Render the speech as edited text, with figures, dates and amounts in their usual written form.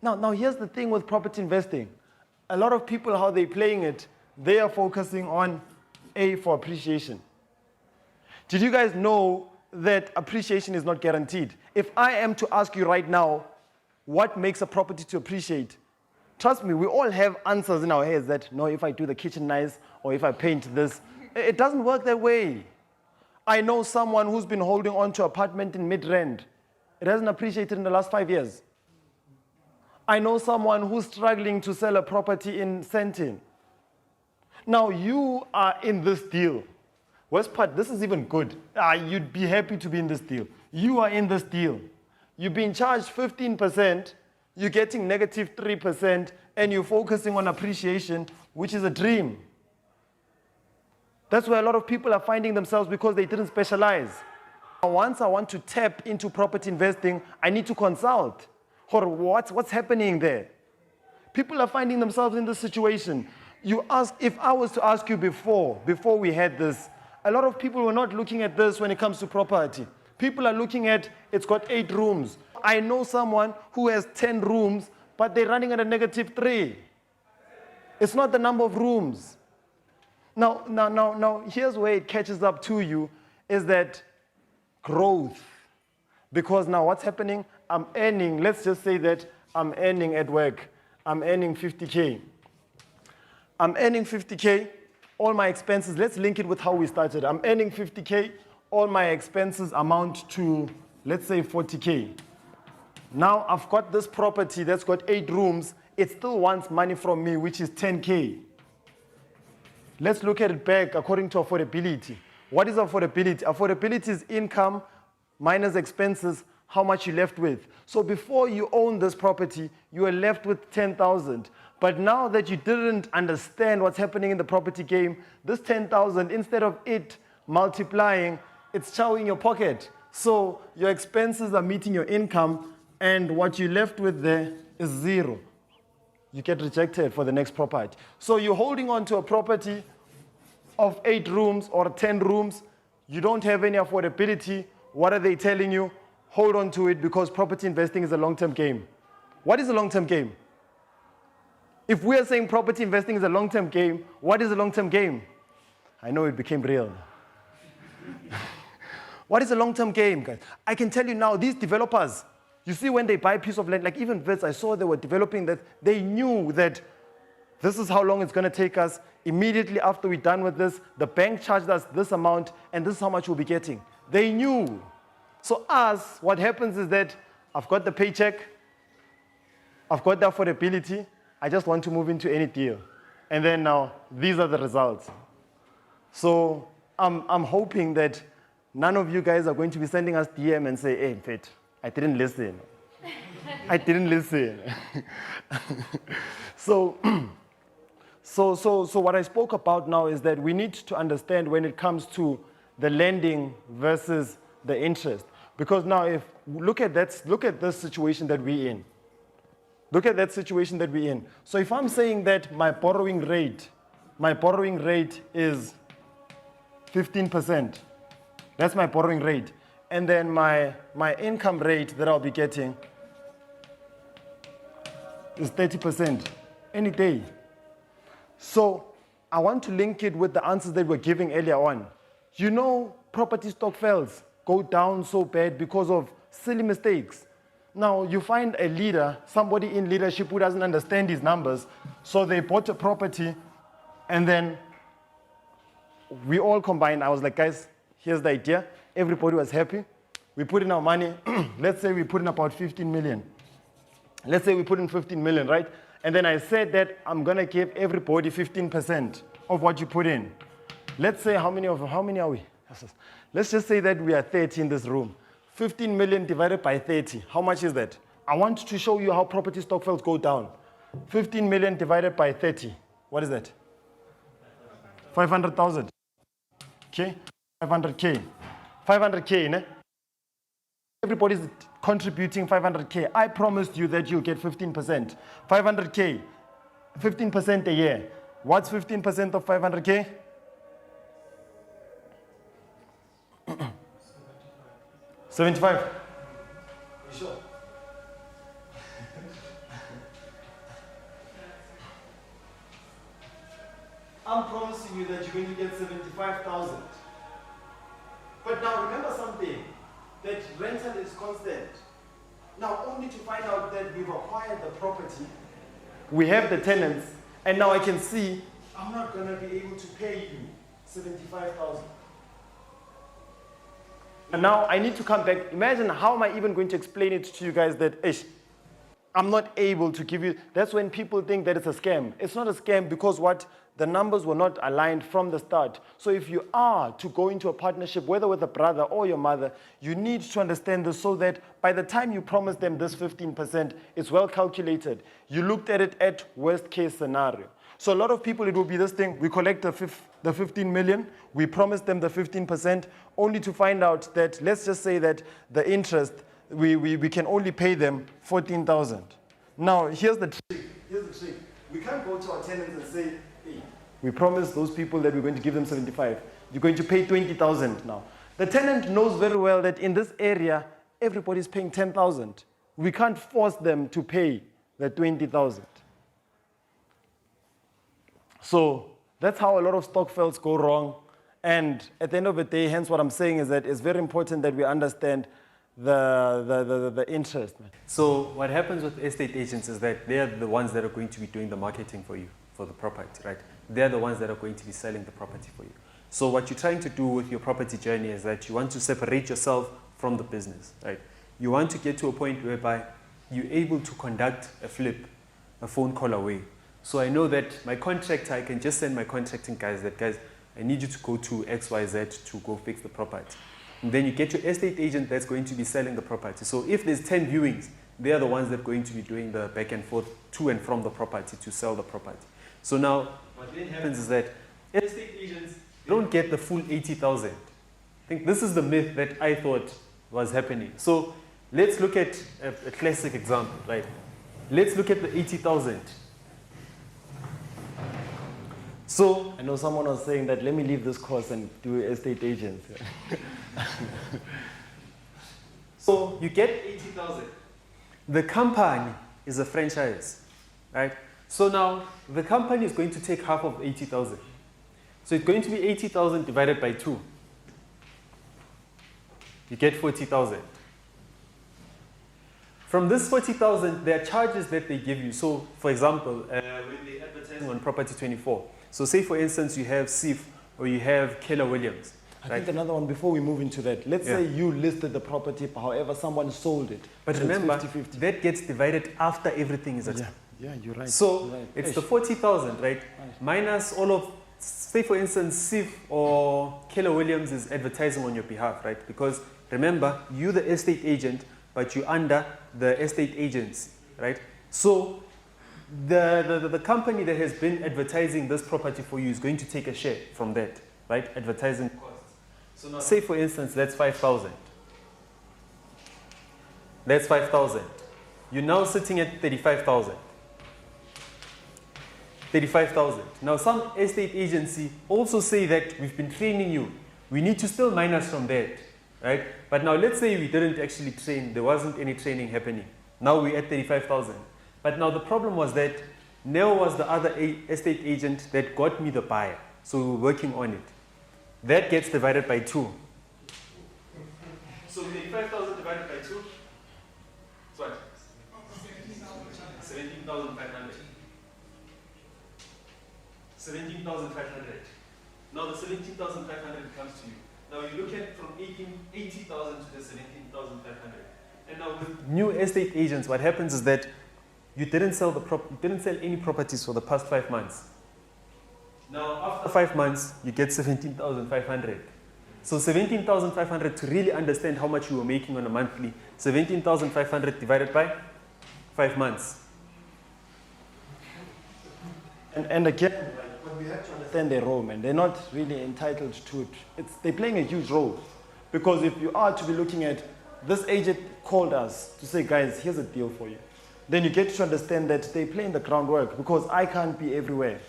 Now here's the thing with property investing. A lot of people, how they're playing it, they are focusing on A, for appreciation. Did you guys know that appreciation is not guaranteed? If I am to ask you right now, what makes a property to appreciate? Trust me, we all have answers in our heads that, no, if I do the kitchen nice, or if I paint this, it doesn't work that way. I know someone who's been holding on to an apartment in Midrand. It hasn't appreciated in the last 5 years. I know someone who's struggling to sell a property in Sentin. Now you are in this deal. Worst part, this is even good. You'd be happy to be in this deal. You are in this deal. You've been charged 15%, you're getting negative 3%, and you're focusing on appreciation, which is a dream. That's where a lot of people are finding themselves because they didn't specialize. Once I want to tap into property investing, I need to consult. Or what's happening there? People are finding themselves in this situation. You ask, if I was to ask you before we had this, a lot of people were not looking at this when it comes to property. People are looking at, it's got 8 rooms. I know someone who has 10 rooms, but they're running at a negative 3. It's not the number of rooms. Now, here's where it catches up to you, is that growth. Because now what's happening? I'm earning, let's just say that I'm earning at work. I'm earning 50K. I'm earning 50K, all my expenses, let's link it with how we started. I'm earning 50K, all my expenses amount to, let's say 40K. Now I've got this property that's got 8 rooms, it still wants money from me, which is 10K. Let's look at it back according to affordability. What is affordability? Affordability is income minus expenses, how much you're left with. So before you own this property, you are left with 10,000. But now that you didn't understand what's happening in the property game, this 10,000, instead of it multiplying, it's chowing your pocket. So your expenses are meeting your income, and what you're left with there is 0. You get rejected for the next property. So you're holding on to a property of 8 rooms or 10 rooms. You don't have any affordability. What are they telling you? Hold on to it, because property investing is a long-term game. What is a long-term game? If we are saying property investing is a long-term game, what is a long-term game? I know it became real. What is a long-term game, guys? I can tell you now, these developers, you see when they buy a piece of land, like even Vets, I saw they were developing that, they knew that this is how long it's going to take us. Immediately after we're done with this, the bank charged us this amount, and this is how much we'll be getting. They knew. So us, what happens is that I've got the paycheck, I've got the affordability, I just want to move into any deal. And then now, these are the results. So I'm hoping that none of you guys are going to be sending us DM and say, hey, Fit, I didn't listen. I didn't listen. So what I spoke about now is that we need to understand when it comes to the lending versus the interest. Because now if look at this situation that we're in. Look at that situation that we're in. So if I'm saying that my borrowing rate is 15%, that's my borrowing rate. And then my income rate that I'll be getting is 30% any day. So I want to link it with the answers that we're giving earlier on. You know, property stock fails go down so bad because of silly mistakes. Now, you find a leader, somebody in leadership who doesn't understand these numbers, so they bought a property, and then we all combined. I was like, guys, here's the idea. Everybody was happy. We put in our money. Let's say we put in about 15 million. Let's say we put in 15 million, right? And then I said that I'm going to give everybody 15% of what you put in. Let's say how many are we? Let's just say that we are 30 in this room. 15 million divided by 30. How much is that? I want to show you how property stock files go down. 15 million divided by 30. What is that? 500,000. Okay? 500K. 500K, ne? Everybody's contributing 500K. I promised you that you'll get 15%. 500K. 15% a year. What's 15% of 500K? 75. You sure? I'm promising you that you're going to get 75,000. But now remember something, that rental is constant. Now only to find out that we've acquired the property, we have the tenants, and now I can see I'm not going to be able to pay you 75,000. And now I need to come back. Imagine how am I even going to explain it to you guys that I'm not able to give you. That's when people think that it's a scam. It's not a scam because what? The numbers were not aligned from the start. So if you are to go into a partnership, whether with a brother or your mother, you need to understand this so that by the time you promise them this 15%, it's well calculated. You looked at it at worst case scenario. So a lot of people, it will be this thing, we collect the 15 million, we promise them the 15%, only to find out that, let's just say that the interest, we can only pay them 14,000. Now, here's the trick. We can't go to our tenants and say, hey, we promised those people that we're going to give them 75. You're going to pay 20,000 now. The tenant knows very well that in this area, everybody's paying 10,000. We can't force them to pay the 20,000. So that's how a lot of stock files go wrong. And at the end of the day, hence what I'm saying is that it's very important that we understand the interest. So what happens with estate agents is that they're the ones that are going to be doing the marketing for you, for the property, right? They're the ones that are going to be selling the property for you. So what you're trying to do with your property journey is that you want to separate yourself from the business, right? You want to get to a point whereby you're able to conduct a flip a phone call away. So I know that my contractor, I can just send my contracting guys that, guys, I need you to go to XYZ to go fix the property. And then you get your estate agent that's going to be selling the property. So if there's 10 viewings, they are the ones that are going to be doing the back and forth to and from the property to sell the property. So now what then happens is that estate agents don't get the full 80,000. I think this is the myth that I thought was happening. So let's look at a classic example, right? Let's look at the 80,000. So I know someone was saying that let me leave this course and do estate agents. So you get 80,000. The company is a franchise, right? So now the company is going to take half of 80,000. So it's going to be 80,000 divided by 2. You get 40,000. From this 40,000, there are charges that they give you. So for example, when they're advertising on Property 24, so say for instance you have Sif or you have Keller Williams. I think another one before we move into that. Let's say you listed the property, however someone sold it. But remember, 50-50. That gets divided after everything is explained. Yeah, you're right. So you're right. It's the 40,000, right? Minus all of, say for instance, Sif or Keller Williams is advertising on your behalf, right? Because remember, you're the estate agent, but you're under the estate agents, right? So the company that has been advertising this property for you is going to take a share from that, right? Advertising costs. So now say for instance, that's 5,000. That's 5,000. You're now sitting at 35,000. 35,000. Now some estate agency also say that we've been training you. We need to still minus from that, right? But now let's say we didn't actually train. There wasn't any training happening. Now we're at 35,000. But now the problem was that Neo was the other estate agent that got me the buyer. So we were working on it. That gets divided by 2. So 35,000 divided by 2? It's what? 17,500. 17,500. Now the 17,500 comes to you. Now you look at from 80,000 to the 17,500. And now with new estate agents, what happens is that you didn't sell any properties for the past 5 months. Now after 5 months, you get 17,500. So 17,500 to really understand how much you were making on a monthly. 17,500 divided by 5 months. And again, what we have to understand their role, man. They're not really entitled to it. They're playing a huge role. Because if you are to be looking at, this agent called us to say, guys, here's a deal for you. Then you get to understand that they play in the groundwork because I can't be everywhere.